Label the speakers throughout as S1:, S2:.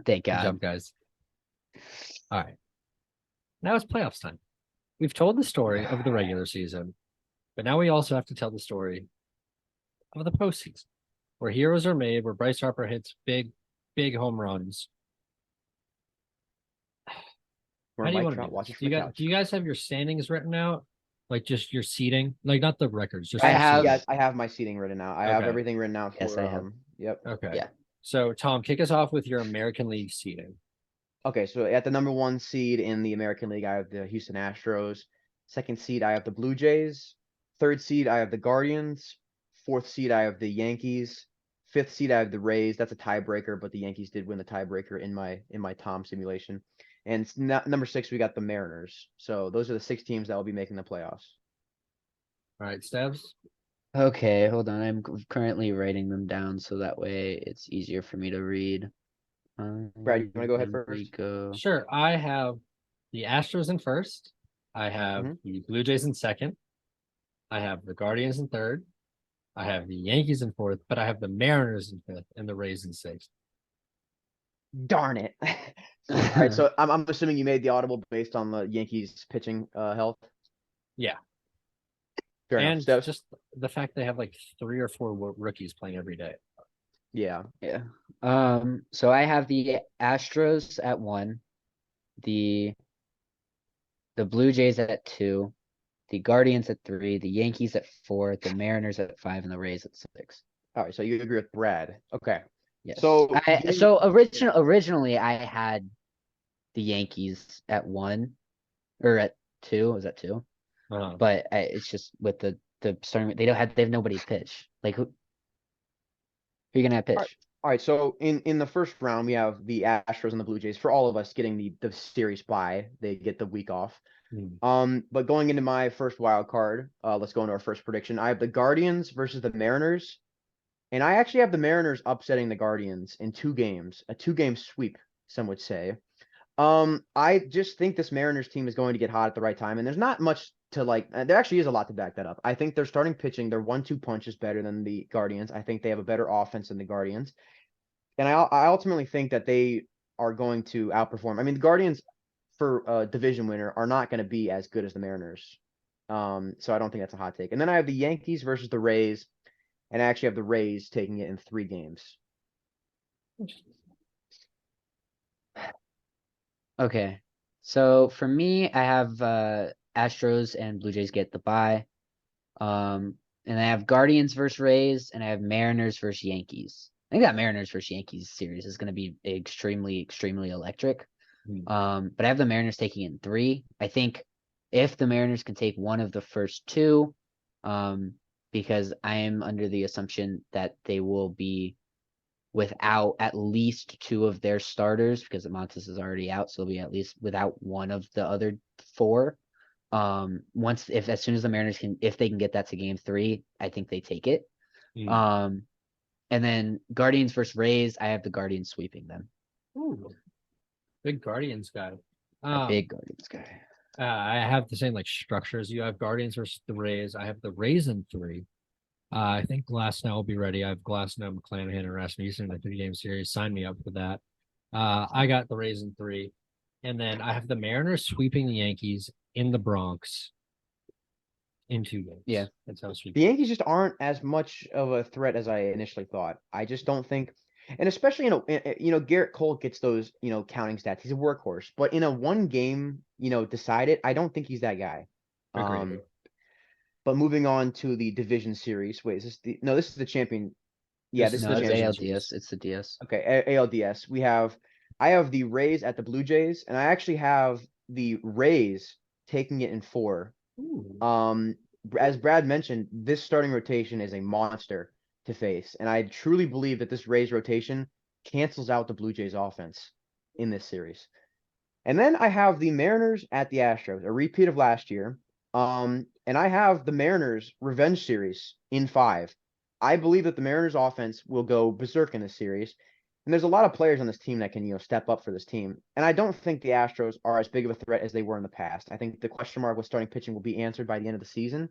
S1: Thank
S2: Good
S1: God.
S2: job, guys. All right. Now it's playoffs time. We've told the story of the regular season, but now we also have to tell the story of the postseason, where heroes are made, where Bryce Harper hits big home runs.
S3: Where
S2: How do you
S3: Mike
S2: want to
S3: Trout
S2: do this?
S3: watches
S2: Do you
S3: from the
S2: guys
S3: couch.
S2: do you guys have your standings written out? Like just your seating? Like not the records, just
S1: I
S2: your
S1: have-
S2: seating.
S3: Yes, I have my seating written out. I have
S2: Okay.
S3: everything written out for
S1: Yes, I have.
S3: Yep.
S2: Okay.
S1: Yeah.
S2: So Tom, kick us off with your American League seating.
S3: Okay, so at the number 1 seed in the American League, I have the Houston Astros. Second seed, I have the Blue Jays. Third seed, I have the Guardians. Fourth seed, I have the Yankees. Fifth seed, I have the Rays. That's a tiebreaker, but the Yankees did win the tiebreaker in my Tom simulation. And number 6, we got the Mariners. So those are the 6 teams that will be making the playoffs.
S2: All right, Stebs.
S1: Okay, hold on. I'm currently writing them down so that way it's easier for me to read.
S3: Brad, you want to go ahead
S1: Here we
S3: first?
S1: go.
S2: Sure. I have the Astros in first. I have the Blue Jays in second. I have the Guardians in third. I have the Yankees in fourth, but I have the Mariners in fifth and the Rays in sixth.
S3: Darn it. All right, so I'm assuming you made the audible based on the Yankees pitching health.
S2: Yeah.
S3: Fair
S2: and
S3: enough. Steps?
S2: just the fact they have like 3 or 4 rookies playing every day.
S3: Yeah.
S1: Yeah. So I have the Astros at 1, the Blue Jays at 2, the Guardians at 3, the Yankees at 4, the Mariners at 5, and the Rays at 6.
S3: All right, so you agree with Brad. Okay.
S1: Yes.
S3: So
S1: Originally I had the Yankees at 1 or at 2. Was that 2?
S2: Uh-huh.
S1: But it's just with the starting. They have nobody to pitch. Like who are you gonna have pitch?
S3: All right, so in the first round, we have the Astros and the Blue Jays. For all of us getting the series bye, they get the week off. But going into my first wild card, let's go into our first prediction. I have the Guardians versus the Mariners, and I actually have the Mariners upsetting the Guardians in 2 games, a 2-game sweep, some would say. I just think this Mariners team is going to get hot at the right time, and there's not much to like. There actually is a lot to back that up. I think their starting pitching, their 1-2 punch is better than the Guardians. I think they have a better offense than the Guardians, and I ultimately think that they are going to outperform. I mean, the Guardians for a division winner are not going to be as good as the Mariners. So I don't think that's a hot take. And then I have the Yankees versus the Rays, and I actually have the Rays taking it in 3 games.
S1: Okay. So for me, I have Astros and Blue Jays get the bye. And I have Guardians versus Rays, and I have Mariners versus Yankees. I think that Mariners versus Yankees series is going to be extremely electric. But I have the Mariners taking it in 3. I think if the Mariners can take one of the first 2, because I am under the assumption that they will be without at least 2 of their starters because Montes is already out, so they'll be at least without one of the other 4. As soon as the Mariners if they can get that to game 3, I think they take it. And then Guardians versus Rays, I have the Guardians sweeping them.
S2: Ooh, big Guardians guy.
S1: Big Guardians guy.
S2: I have the same like structure as you. I have Guardians versus the Rays. I have the Rays in 3. I think Glasnow will be ready. I have Glasnow, McClanahan, and Rasmussen in a 3-game series. Sign me up for that. I got the Rays in 3. And then I have the Mariners sweeping the Yankees in the Bronx in 2 games.
S1: Yeah.
S2: That's how sweet.
S3: The Yankees just aren't as much of a threat as I initially thought. I just don't think, and especially Garrett Cole gets those counting stats. He's a workhorse, but in a 1-game decided, I don't think he's that guy.
S2: Agreed.
S3: But moving on to the division series. Wait, is this this is the champion. Yeah, this is the
S1: it's
S3: champion
S1: ALDS.
S3: series.
S1: It's the DS.
S3: Okay, ALDS. I have the Rays at the Blue Jays, and I actually have the Rays taking it in 4.
S2: Ooh.
S3: As Brad mentioned, this starting rotation is a monster to face, and I truly believe that this Rays rotation cancels out the Blue Jays offense in this series. And then I have the Mariners at the Astros, a repeat of last year. And I have the Mariners revenge series in 5. I believe that the Mariners offense will go berserk in this series. And there's a lot of players on this team that can, step up for this team. And I don't think the Astros are as big of a threat as they were in the past. I think the question mark with starting pitching will be answered by the end of the season.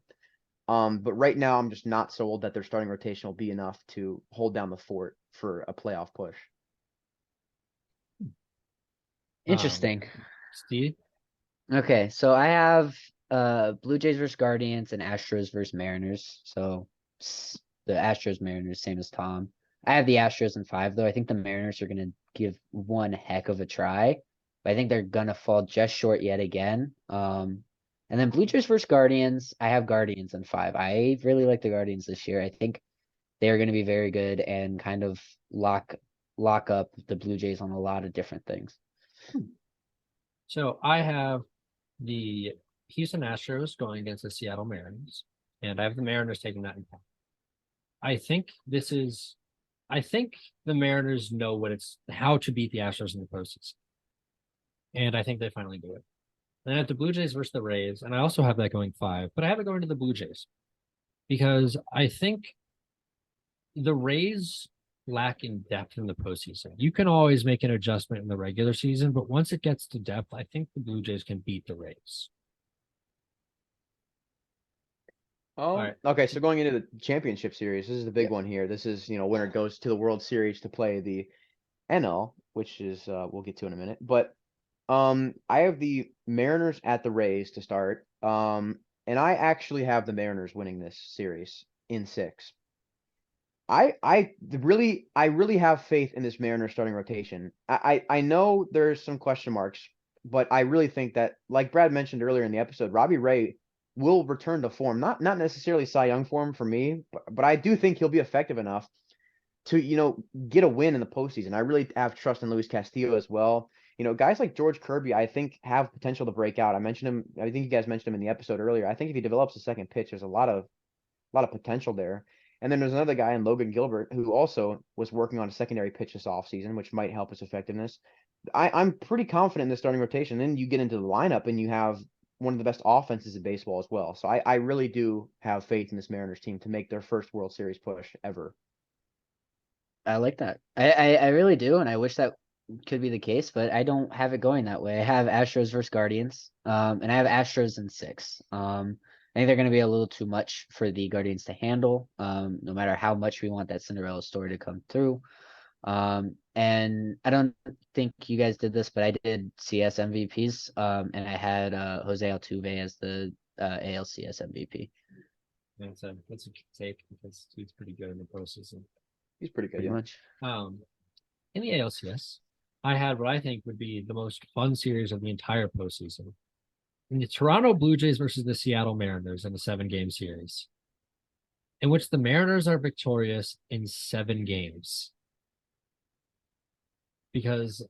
S3: But right now, I'm just not sold that their starting rotation will be enough to hold down the fort for a playoff push.
S1: Interesting.
S2: Steve?
S1: Okay, so I have Blue Jays versus Guardians and Astros versus Mariners. So the Astros Mariners, same as Tom. I have the Astros in 5 though. I think the Mariners are gonna give one heck of a try, but I think they're gonna fall just short yet again. And then Blue Jays versus Guardians, I have Guardians in 5. I really like the Guardians this year. I think they're gonna be very good and kind of lock up the Blue Jays on a lot of different things.
S2: So I have the Houston Astros going against the Seattle Mariners, and I have the Mariners taking that in count. I think the Mariners know how to beat the Astros in the postseason, and I think they finally do it. Then I have the Blue Jays versus the Rays, and I also have that going 5, but I have it going to the Blue Jays because I think the Rays lack in depth in the postseason. You can always make an adjustment in the regular season, but once it gets to depth, I think the Blue Jays can beat the Rays.
S3: Oh,
S2: right.
S3: Okay. So going into the championship series, this is the big one here. This is, winner goes to the World Series to play the NL, which is we'll get to in a minute. But I have the Mariners at the Rays to start. And I actually have the Mariners winning this series in 6. I really have faith in this Mariners starting rotation. I know there's some question marks, but I really think that, like Brad mentioned earlier in the episode, Robbie Ray will return to form. Not necessarily Cy Young form for me, but I do think he'll be effective enough to, get a win in the postseason. I really have trust in Luis Castillo as well. Guys like George Kirby, I think have potential to break out. I mentioned him. I think you guys mentioned him in the episode earlier. I think if he develops a second pitch, there's a lot of potential there. And then there's another guy in Logan Gilbert who also was working on a secondary pitch this offseason, which might help his effectiveness. I'm pretty confident in the starting rotation. Then you get into the lineup and you have one of the best offenses in baseball as well. So I really do have faith in this Mariners team to make their first World Series push ever.
S1: I like that. I really do, and I wish that could be the case, but I don't have it going that way. I have Astros versus Guardians, and I have Astros in 6. I think they're going to be a little too much for the Guardians to handle, no matter how much we want that Cinderella story to come through. And I don't think you guys did this, but I did CS MVPs, and I had Jose Altuve as the ALCS MVP.
S2: That's a good take because he's pretty good in the postseason.
S3: He's pretty good.
S1: Pretty much.
S2: In the ALCS, I had what I think would be the most fun series of the entire postseason. In the Toronto Blue Jays versus the Seattle Mariners in a 7-game series, in which the Mariners are victorious in 7 games. Because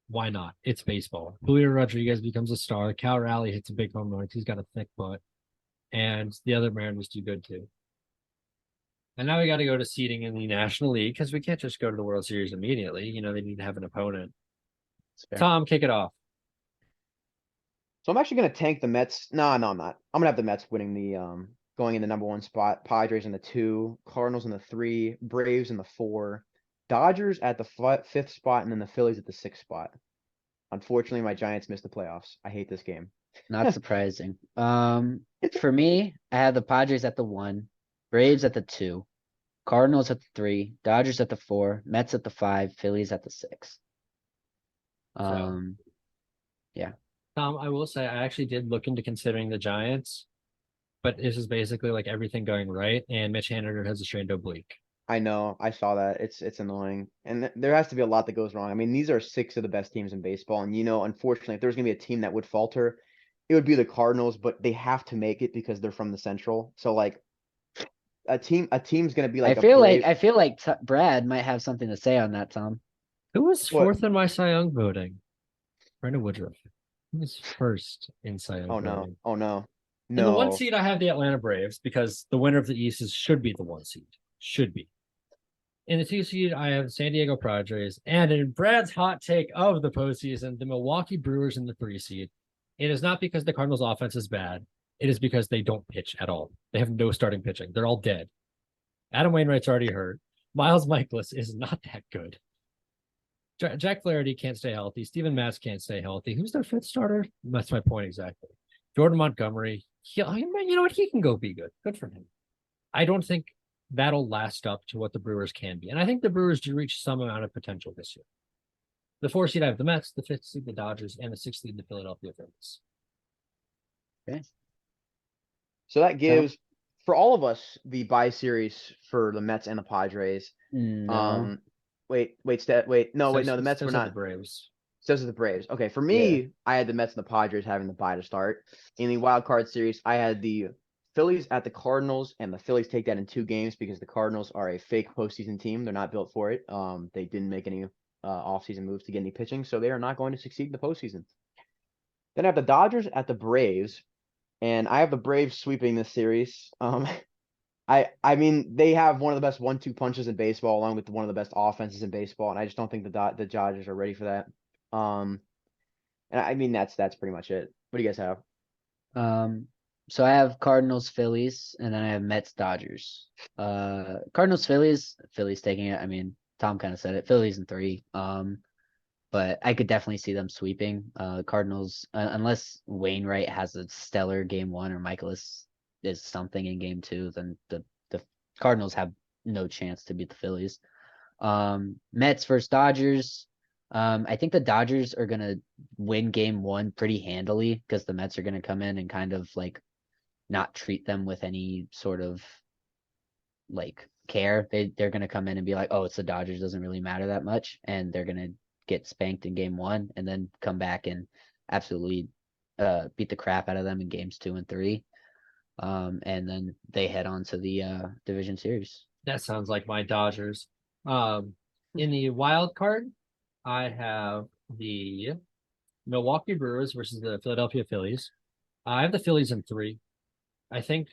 S2: why not? It's baseball. Julio Rodriguez becomes a star. Cal Raleigh hits a big home run. He's got a thick butt. And the other Mariners do good too. And now we got to go to seeding in the National League because we can't just go to the World Series immediately. They need to have an opponent. Tom, kick it off.
S3: So I'm actually going to tank the Mets. No, I'm not. I'm going to have the Mets winning the going in the number 1 spot, Padres in the 2, Cardinals in the 3, Braves in the 4, Dodgers at the 5th spot, and then the Phillies at the 6th spot. Unfortunately, my Giants missed the playoffs. I hate this game.
S1: Not surprising. For me, I had the Padres at the 1, Braves at the 2, Cardinals at the 3, Dodgers at the 4, Mets at the 5, Phillies at the 6. Yeah.
S2: Tom, I will say I actually did look into considering the Giants, but this is basically like everything going right, and Mitch Haniger has a strained oblique.
S3: I know. I saw that. It's annoying. And there has to be a lot that goes wrong. I mean, these are 6 of the best teams in baseball. And, unfortunately, if there's going to be a team that would falter, it would be the Cardinals, but they have to make it because they're from the Central. So, like, a team's going to be like
S1: I feel like Brad might have something to say on that, Tom.
S2: Who was 4th in my Cy Young voting? Brandon Woodruff. Who was 1st in Cy Young voting?
S3: Oh, no.
S2: In the 1 seed, I have the Atlanta Braves because the winner of the East should be the 1 seed. Should be. In the 2 seed, I have San Diego Padres. And in Brad's hot take of the postseason, the Milwaukee Brewers in the 3 seed. It is not because the Cardinals' offense is bad. It is because they don't pitch at all. They have no starting pitching. They're all dead. Adam Wainwright's already hurt. Miles Michaelis is not that good. Jack Flaherty can't stay healthy. Steven Matz can't stay healthy. Who's their 5th starter? That's my point exactly. Jordan Montgomery. You know what? He can go be good. Good for him. I don't think that'll last up to what the Brewers can be. And I think the Brewers do reach some amount of potential this year. The 4 seed I have the Mets, the 5th seed the Dodgers, and the 6th seed the Philadelphia Phillies.
S1: Okay.
S3: So that gives for all of us the bye series for the Mets and the Padres.
S1: No.
S3: Wait, no, the Mets were
S2: Those are the
S3: not.
S2: Braves.
S3: So is the Braves. Okay, for me, I had the Mets and the Padres having the bye to start. In the wild card series, I had the Phillies at the Cardinals, and the Phillies take that in 2 games because the Cardinals are a fake postseason team. They're not built for it. They didn't make any offseason moves to get any pitching, so they are not going to succeed in the postseason. Then I have the Dodgers at the Braves, and I have the Braves sweeping this series. I mean, they have one of the best 1-2 punches in baseball, along with one of the best offenses in baseball, and I just don't think the Dodgers are ready for that. And I mean that's pretty much it. What do you guys have?
S1: So I have Cardinals, Phillies, and then I have Mets, Dodgers. Cardinals, Phillies taking it. I mean, Tom kind of said it. Phillies in 3. But I could definitely see them sweeping. Cardinals, unless Wainwright has a stellar game 1 or Michaelis is something in game 2, then the Cardinals have no chance to beat the Phillies. Mets versus Dodgers. I think the Dodgers are gonna win game 1 pretty handily because the Mets are gonna come in and kind of like not treat them with any sort of like care. They're gonna come in and be like, oh, it's the Dodgers, doesn't really matter that much, and they're gonna get spanked in game 1 and then come back and absolutely beat the crap out of them in games 2 and 3. And then they head on to the division series.
S2: That sounds like my Dodgers. In the wild card, I have the Milwaukee Brewers versus the Philadelphia Phillies. I have the Phillies in 3. I think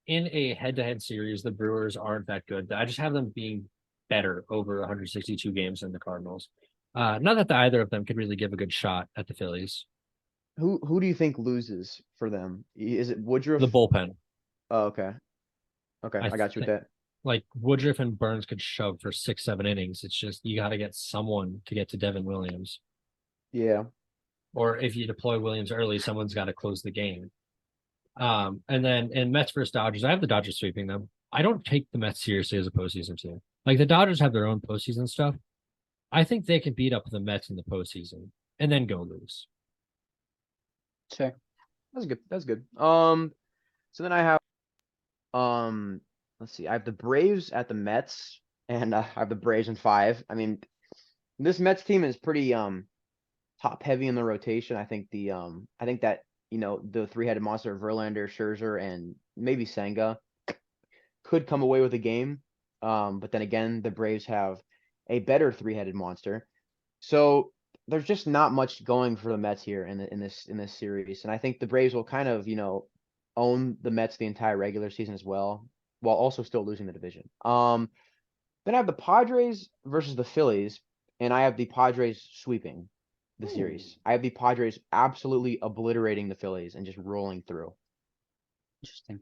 S2: in a head-to-head series, the Brewers aren't that good. I just have them being better over 162 games than the Cardinals. Not that either of them could really give a good shot at the Phillies.
S3: Who do you think loses for them? Is it Woodruff?
S2: The bullpen.
S3: Oh, okay. Okay, I got you with that.
S2: Like Woodruff and Burns could shove for 6-7 innings. It's just you got to get someone to get to Devin Williams.
S3: Yeah.
S2: Or if you deploy Williams early, someone's got to close the game. And then in Mets versus Dodgers, I have the Dodgers sweeping them. I don't take the Mets seriously as a postseason team. Like the Dodgers have their own postseason stuff. I think they can beat up the Mets in the postseason and then go lose.
S1: Sure.
S3: That's good. That's good. So then I have let's see. I have the Braves at the Mets, and I have the Braves in 5. I mean, this Mets team is pretty top heavy in the rotation. I think that the 3-headed monster of Verlander, Scherzer, and maybe Senga could come away with a game. But then again, the Braves have a better 3-headed monster. So there's just not much going for the Mets here in this series, and I think the Braves will kind of own the Mets the entire regular season as well, while also still losing the division. Then I have the Padres versus the Phillies, and I have the Padres sweeping the series. I have the Padres absolutely obliterating the Phillies and just rolling through.
S1: Interesting.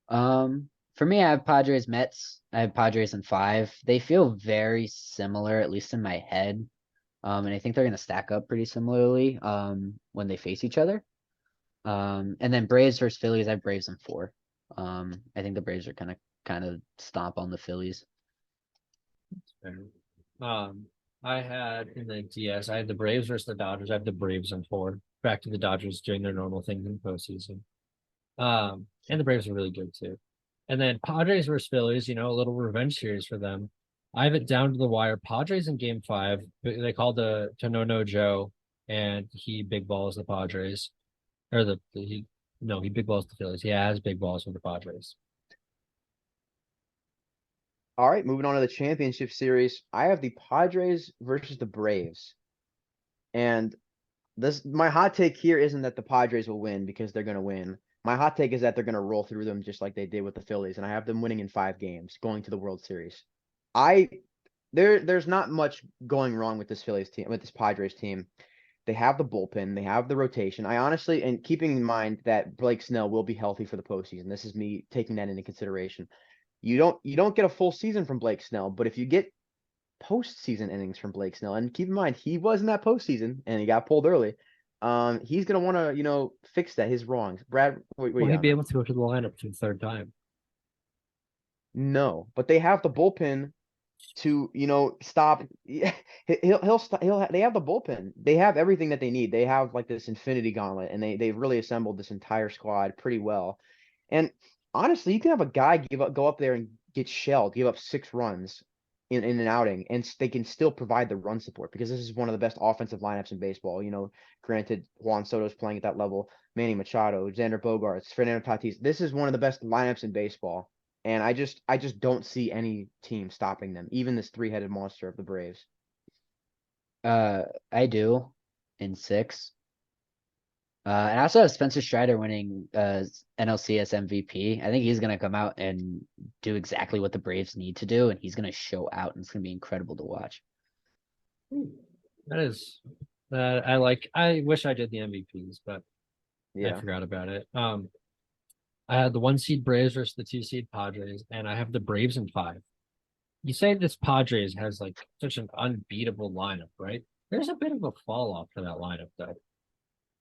S1: For me, I have Padres, Mets. I have Padres in 5. They feel very similar, at least in my head. And I think they're gonna stack up pretty similarly when they face each other. And then Braves versus Phillies, I have Braves in 4. I think the Braves are gonna kind of stomp on the Phillies.
S2: I had in the DS, I had the Braves versus the Dodgers. I have the Braves in 4. Back to the Dodgers doing their normal things in the postseason. And the Braves are really good too. And then Padres versus Phillies, a little revenge series for them. I have it down to the wire. Padres in game 5. They called to No Joe, and he big balls the Padres. Or he big balls the Phillies. He has big balls with the Padres.
S3: All right, moving on to the championship series. I have the Padres versus the Braves. And my hot take here isn't that the Padres will win because they're going to win. My hot take is that they're going to roll through them just like they did with the Phillies, and I have them winning in 5 games, going to the World Series. There's not much going wrong with this Padres team. They have the bullpen, they have the rotation. I honestly, and keeping in mind that Blake Snell will be healthy for the postseason, this is me taking that into consideration. You don't get a full season from Blake Snell, but if you get postseason innings from Blake Snell, and keep in mind he was in that postseason and he got pulled early, he's gonna want to fix his wrongs. Brad,
S2: will he be able to go to the lineup for the 3rd time?
S3: No, but they have the bullpen to, stop. Yeah, he'll stop. They have the bullpen. They have everything that they need. They have like this infinity gauntlet, and they've really assembled this entire squad pretty well. And honestly, you can have a guy go up there and get shelled, give up 6 runs in an outing, and they can still provide the run support because this is one of the best offensive lineups in baseball. Granted, Juan Soto's playing at that level, Manny Machado, Xander Bogaerts, Fernando Tatis. This is one of the best lineups in baseball. And I just don't see any team stopping them, even this three-headed monster of the Braves.
S1: I do in 6. And I also have Spencer Strider winning NLCS MVP. I think he's gonna come out and do exactly what the Braves need to do, and he's gonna show out, and it's gonna be incredible to watch.
S2: That is I wish I did the MVPs, but I
S3: Yeah.
S2: forgot about it. I had the 1 seed Braves versus the 2 seed Padres, and I have the Braves in 5. You say this Padres has like such an unbeatable lineup, right? There's a bit of a fall off to that lineup though.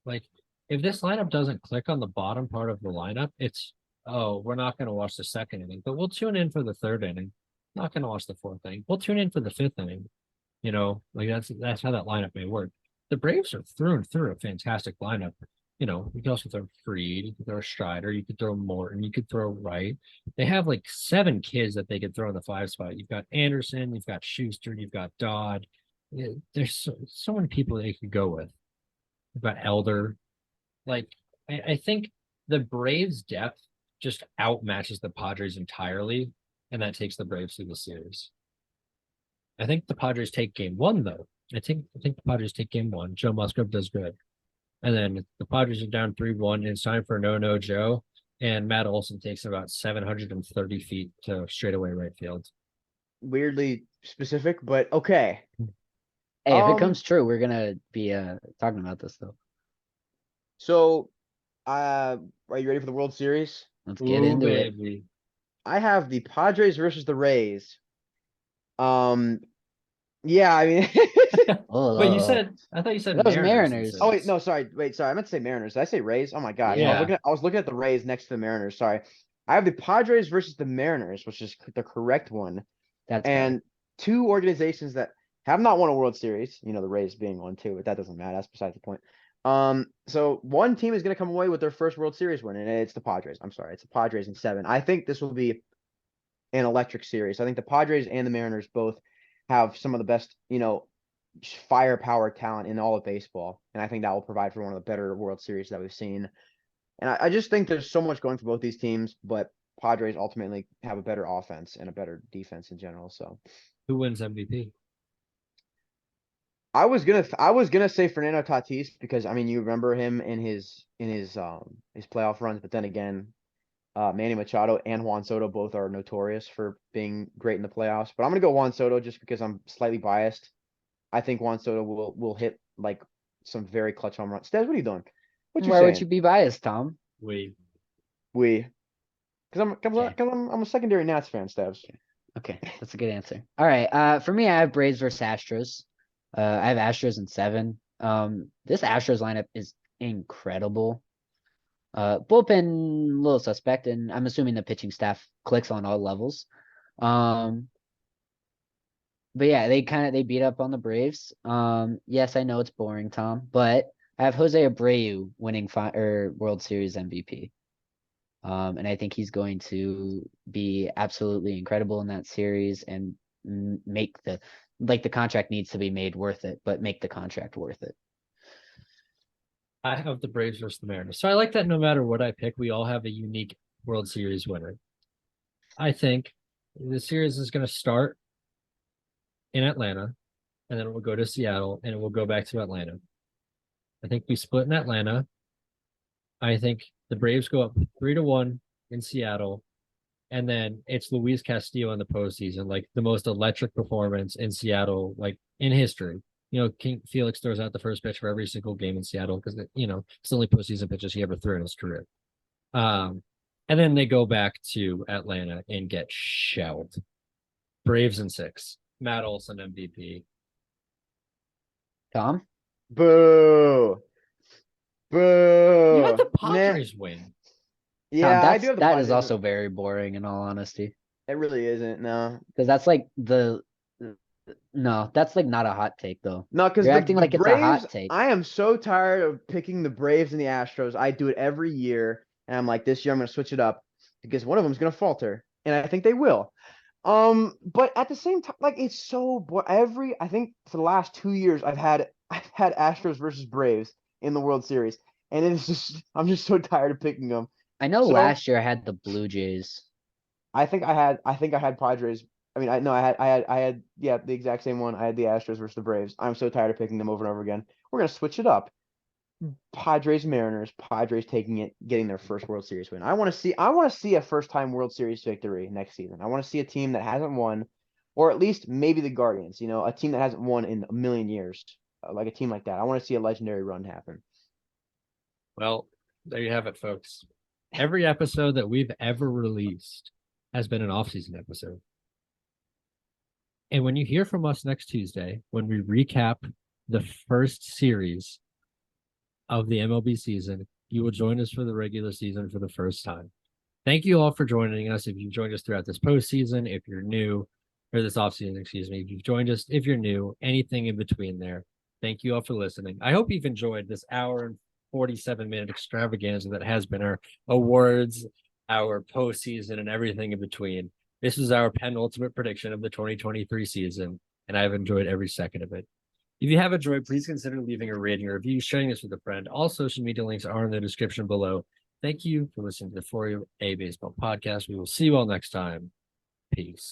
S2: Like if this lineup doesn't click on the bottom part of the lineup, it's we're not going to watch the 2nd inning, but we'll tune in for the 3rd inning. Not going to watch the 4th inning. We'll tune in for the 5th inning. Like that's how that lineup may work. The Braves are through and through a fantastic lineup. You can also throw Fried, you could throw Strider, you could throw Morton, you could throw Wright. They have like 7 kids that they could throw in the 5 spot. You've got Anderson, you've got Schuster, you've got Dodd. There's so many people they could go with. You've got Elder. Like, I think the Braves' depth just outmatches the Padres entirely, and that takes the Braves through the series. I think the Padres take game 1, though. I think the Padres take game 1. Joe Musgrove does good. And then the Padres are down 3-1, and it's time for no Joe. And Matt Olson takes about 730 feet to straightaway right field.
S3: Weirdly specific, but okay.
S1: Hey, if it comes true, we're gonna be talking about this though.
S3: So, are you ready for the World Series?
S1: Let's get into it.
S3: I have the Padres versus the Rays. Yeah, I mean,
S2: But I thought you said
S1: that was
S2: Mariners.
S1: Mariners.
S3: Oh wait, no, sorry, I meant to say Mariners. Did I say Rays? Oh my gosh,
S2: Yeah.
S3: I was looking at the Rays next to the Mariners. Sorry, I have the Padres versus the Mariners, which is the correct one.
S1: That's
S3: and
S1: better.
S3: 2 organizations that have not won a World Series. The Rays being one too, but that doesn't matter. That's besides the point. So one team is going to come away with their first World Series win, and it's the Padres. I'm sorry, it's the Padres in 7. I think this will be an electric series. I think the Padres and the Mariners both have some of the best, firepower talent in all of baseball, and I think that will provide for one of the better World Series that we've seen. And I just think there's so much going for both these teams, but Padres ultimately have a better offense and a better defense in general. So,
S2: who wins MVP?
S3: I was gonna say Fernando Tatis because I mean you remember him in his playoff runs, but then again, Manny Machado and Juan Soto both are notorious for being great in the playoffs. But I'm gonna go Juan Soto just because I'm slightly biased. I think Juan Soto will hit like some very clutch home runs. Stez, what are you doing? What you
S1: Why would
S3: saying?
S1: you be biased, Tom?
S2: We.
S3: Because I'm a secondary Nats fan, Stevs.
S1: Okay, that's a good answer. All right. For me, I have Braves versus Astros. I have Astros in 7. This Astros lineup is incredible. Bullpen a little suspect, and I'm assuming the pitching staff clicks on all levels. But yeah, they beat up on the Braves. Yes, I know it's boring, Tom, but I have Jose Abreu winning World Series MVP. And I think he's going to be absolutely incredible in that series and make the contract needs to be made worth it, but make the contract worth it.
S2: I have the Braves versus the Mariners. So I like that no matter what I pick, we all have a unique World Series winner. I think the series is going to start in Atlanta, and then it will go to Seattle, and it will go back to Atlanta. I think we split in Atlanta. I think the Braves go up 3-1 in Seattle, and then it's Luis Castillo in the postseason, like the most electric performance in Seattle, like in history. King Felix throws out the first pitch for every single game in Seattle because it's the only postseason pitches he ever threw in his career. And then they go back to Atlanta and get shelled. Braves in 6. Matt Olson MVP.
S1: Tom?
S3: Boo. Boo.
S2: You had the Padres win.
S3: Yeah,
S1: Tom,
S3: I do have the
S1: that
S3: Padres.
S1: is also very boring in all honesty.
S3: It really isn't, no.
S1: Because that's like the No, that's like not a hot take though.
S3: No, because
S1: You're
S3: the
S1: acting like it's a
S3: Braves,
S1: hot take.
S3: I am so tired of picking the Braves and the Astros. I do it every year, and I'm like, this year I'm going to switch it up because one of them is going to falter, and I think they will. But at the same time, like it's so I think for the last 2 years I've had Astros versus Braves in the World Series, and it's just I'm just so tired of picking them.
S1: I know
S3: So
S1: last year I had the Blue Jays.
S3: I think I had Padres. I mean, I had yeah, the exact same one. I had the Astros versus the Braves. I'm so tired of picking them over and over again. We're gonna switch it up. Padres Mariners. Padres taking it, getting their first World Series win. I want to see a first time World Series victory next season. I want to see a team that hasn't won, or at least maybe the Guardians. A team that hasn't won in a million years, like a team like that. I want to see a legendary run happen.
S2: Well, there you have it, folks. Every episode that we've ever released has been an off-season episode. And when you hear from us next Tuesday, when we recap the first series of the MLB season, you will join us for the regular season for the first time. Thank you all for joining us. If you've joined us throughout this postseason, if you're new, or this offseason, excuse me, if you've joined us, if you're new, anything in between there, thank you all for listening. I hope you've enjoyed this hour and 47-minute extravaganza that has been our awards, our postseason, and everything in between. This is our penultimate prediction of the 2023 season, and I've enjoyed every second of it. If you have enjoyed, please consider leaving a rating or review, sharing this with a friend. All social media links are in the description below. Thank you for listening to the For You A Baseball podcast. We will see you all next time. Peace.